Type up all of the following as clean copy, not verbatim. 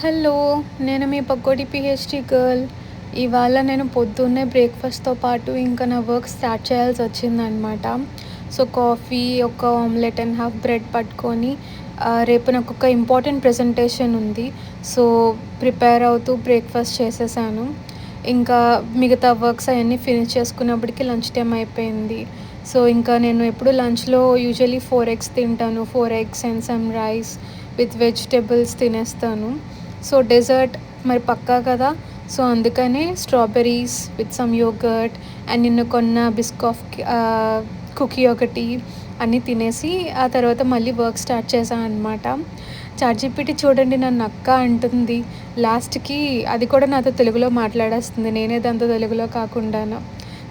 Hello! నేను మీ పక్కోడి PhD girl. ఇవాళ నేను పొద్దున్నే బ్రేక్‌ఫాస్ట్‌తో పాటు ఇంకా నా వర్క్ స్టార్ట్ చేయాల్సొచ్చిందనమాట. సో, కాఫీ, ఒక ఆమ్లెట్ అండ్ హాఫ్ బ్రెడ్ పట్టుకొని రేపు నాకొక ఇంపార్టెంట్ ప్రెజెంటేషన్ ఉంది. సో, ప్రిపేర్ అవుతూ బ్రేక్‌ఫాస్ట్ చేసేసాను. ఇంకా మిగతా వర్క్స్ అయన్నీ ఫినిష్ చేసుకున్నప్పటికి లంచ్ టైమ్ అయిపోయింది. సో, ఇంకా నేను ఎప్పుడు లంచ్‌లో యూజువల్లీ 4 ఎగ్స్ తింటాను. 4 eggs and some rice with vegetables తినేస్తాను. సో, డెజర్ట్ మరి పక్కా కదా! సో, అందుకనే strawberries with some yoghurt and నిన్న కొన్న కుకీ ఒకటి అన్నీ తినేసి, ఆ తర్వాత మళ్ళీ వర్క్ స్టార్ట్ చేశా అనమాట. చాట్‌జీపీటీ చూడండి నన్ను అక్క అంటుంది. లాస్ట్‌కి అది కూడా నాతో తెలుగులో మాట్లాడేస్తుంది. నేనే దాంతో తెలుగులో కాకుండాను.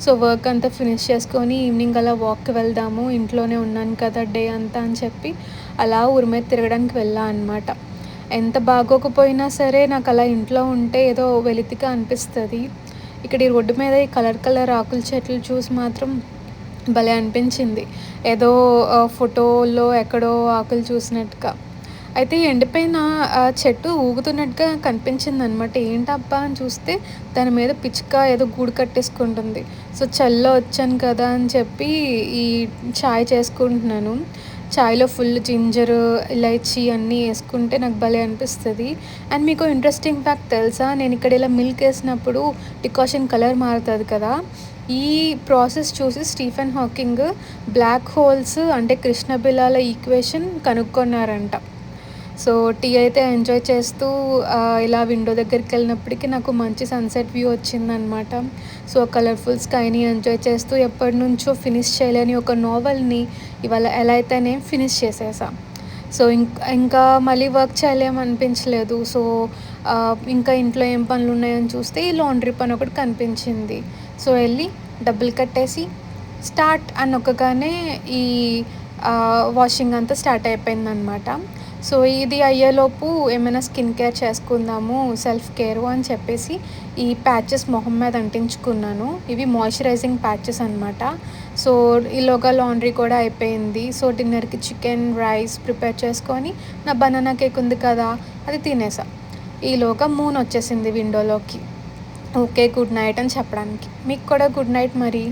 సో, వర్క్ అంతా ఫినిష్ చేసుకొని ఈవినింగ్ అలా వాక్‌కి వెళ్దాము. ఇంట్లోనే ఉన్నాను కదా డే అంతా అని చెప్పి అలా ఊరి మీద తిరగడానికి వెళ్ళా అనమాట. ఎంత బాగోకపోయినా సరే నాకలా ఇంట్లో ఉంటే ఏదో వెలితిగా అనిపిస్తది. ఇక్కడ ఈ రోడ్డు మీద ఈ కలర్ కలర్ ఆకుల చెట్లు చూసి మాత్రం భలే అనిపించింది. ఏదో ఫోటోలో ఎక్కడో ఆకులు చూసినట్టుగా. అయితే ఎండిపోయిన చెట్టు ఊగుతున్నట్టుగా కనిపించిందనమాట. ఏంటబ్బా అని చూస్తే దాని మీద పిచ్చుక ఏదో గూడు కట్టేసుకుంటుంది. సో, చలిలో వచ్చాను కదా అని చెప్పి ఈ చాయ్ చేసుకుంటున్నాను. చాయ్‌లో ఫుల్ జింజరు, ఇలైచి అన్నీ యేసుకుంటే నాకు భలే అనిపిస్తది. అండ్ మీకో ఇంట్రెస్టింగ్ ఫ్యాక్ట్ తెలుసా? నేనిక్కడ ఇలా మిల్క్ యేసినప్పుడు డికాషన్ కలర్ మారుతది కదా! ఈ ప్రాసెస్ చూసి స్టీఫెన్ హాకింగ్ బ్లాక్ హోల్స్ అంటే కృష్ణ బిలాల ఈక్వేషన్ కనుక్కున్నారంట. సో, టీ అయితే ఎంజాయ్ చేస్తూ ఇలా విండో దగ్గరికెళ్ళినప్పటికి నాకు మంచి సన్‌సెట్ వ్యూ వచ్చిందనమాట. సో, కలర్‌ఫుల్ స్కైని ఎంజాయ్ చేస్తూ ఎప్పటినుంచో ఫినిష్ చేయలేని ఒక నావెల్‌ని ఇవాళ ఎలా అయితేనే ఫినిష్ చేసేసా. సో, ఇంకా మళ్ళీ వర్క్ చేయలేమనిపించలేదు. సో, ఇంకా ఇంట్లో ఏం పనులున్నాయని చూస్తే ఈ లాండ్రీ పని ఒకటి కనిపించింది. సో, ఎళ్ళి డబ్బులు కట్టేసి స్టార్ట్ అని నొక్కగానే ఈ వాషింగ్ అంతా స్టార్ట్ అయిపోయిందనమాట. సో, ఇది అయ్యేలోపు ఏమైనా స్కిన్ కేర్ చేసుకుందాము, సెల్ఫ్ కేరు అని చెప్పేసి ఈ ప్యాచెస్ మొహం మీద అంటించుకున్నాను. ఇవి మాయిశ్చరైజింగ్ ప్యాచెస్ అనమాట. సో, ఈలోగా లాండ్రీ కూడా అయిపోయింది. సో, డిన్నర్‌కి చికెన్, రైస్ ప్రిపేర్ చేసుకొని నా బనానా కేక్ ఉంది కదా! అది తినేసా. ఈలోగా మూన్ వచ్చేసింది విండోలోకి. ఓకే. గుడ్ నైట్ అని చెప్పడానికి. మీకు కూడా గుడ్ నైట్ మరి.